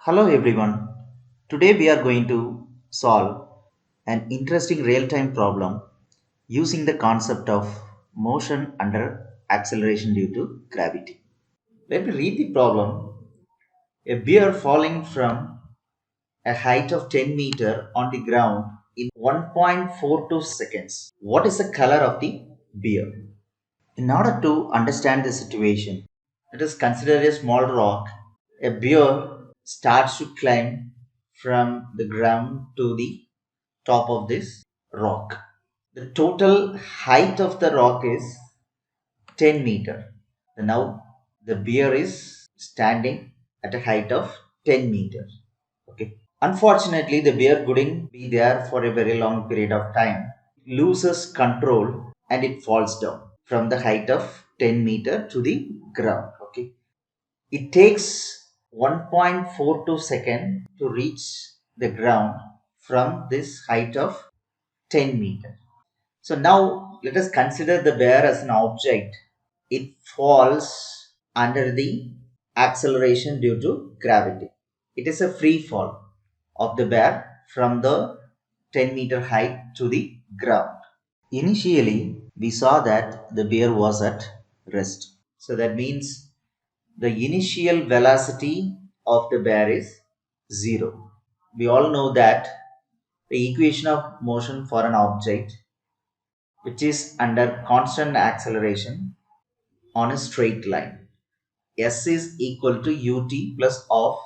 Hello everyone. Today we are going to solve an interesting real-time problem using the concept of motion under acceleration due to gravity. Let me read the problem. A bear falling from a height of 10 meter on the ground in 1.42 seconds. What is the color of the bear? In order to understand the situation, let us consider a small rock. A bear starts to climb from the ground to the top of this rock. The total height of the rock is 10 meter. Now the bear is standing at a height of 10 meters. Okay. Unfortunately, the bear couldn't be there for a very long period of time. It loses control and it falls down from the height of 10 meter to the ground. Okay. It takes 1.42 seconds to reach the ground from this height of 10 meters. So now let us consider the bear as an object. It falls under the acceleration due to gravity. It is a free fall of the bear from the 10-meter height to the ground. Initially, we saw that the bear was at rest. So that means the initial velocity of the bear is 0. We all know that the equation of motion for an object which is under constant acceleration on a straight line. S is equal to ut plus of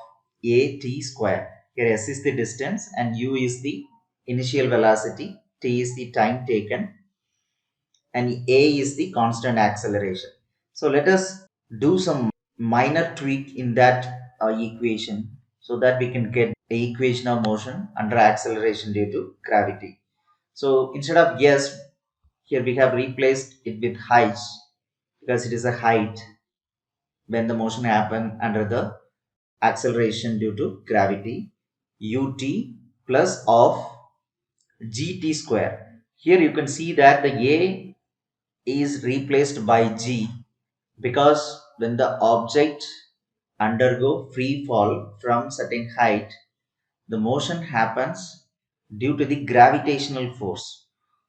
at square. Here S is the distance and u is the initial velocity, t is the time taken, and a is the constant acceleration. So let us do some minor tweak in that equation so that we can get the equation of motion under acceleration due to gravity. So instead of s, here we have replaced it with height because it is a height when the motion happen under the acceleration due to gravity, ut plus of gt square. Here you can see that the a is replaced by g because when the object undergo free fall from certain height, the motion happens due to the gravitational force.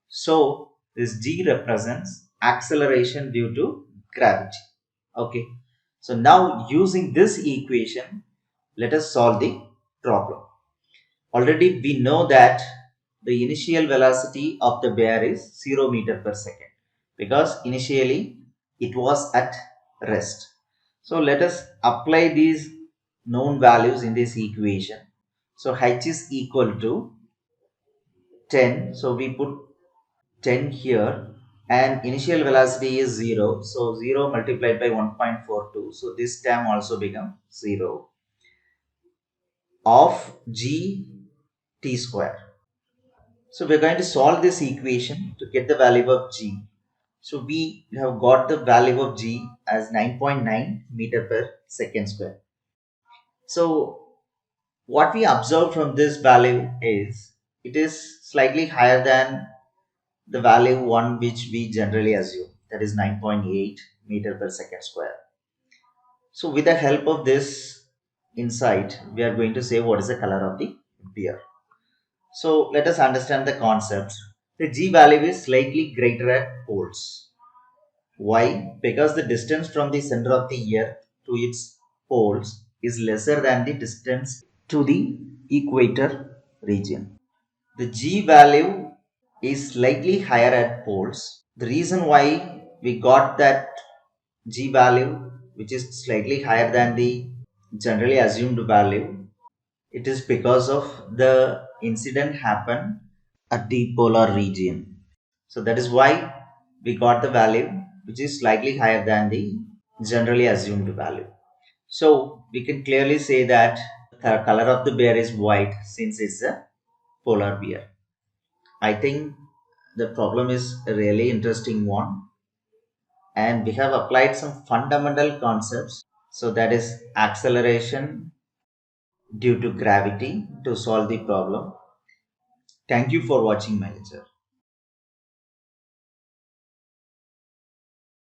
So this g represents acceleration due to gravity. Okay. So now using this equation, let us solve the problem. Already we know that the initial velocity of the bear is 0 meter per second because initially it was at rest. So let us apply these known values in this equation. So h is equal to 10. So we put 10 here and initial velocity is 0. So 0 multiplied by 1.42. So this term also becomes 0 of g t square. So we're going to solve this equation to get the value of g. So we have got the value of g as 9.9 meter per second square. So what we observe from this value is it is slightly higher than the value 1 which we generally assume, that is 9.8 meter per second square. So with the help of this insight, we are going to say what is the color of the beer. So let us understand the concept. The g value is slightly greater at poles. Why? Because the distance from the center of the earth to its poles is lesser than the distance to the equator region. The g value is slightly higher at poles. The reason why we got that g value which is slightly higher than the generally assumed value, it is because of the incident happened at the polar region. So that is why we got the value which is slightly higher than the generally assumed value. So we can clearly say that the color of the bear is white since it's a polar bear. I think the problem is a really interesting one and we have applied some fundamental concepts. So that is acceleration due to gravity to solve the problem. Thank you for watching my lecture.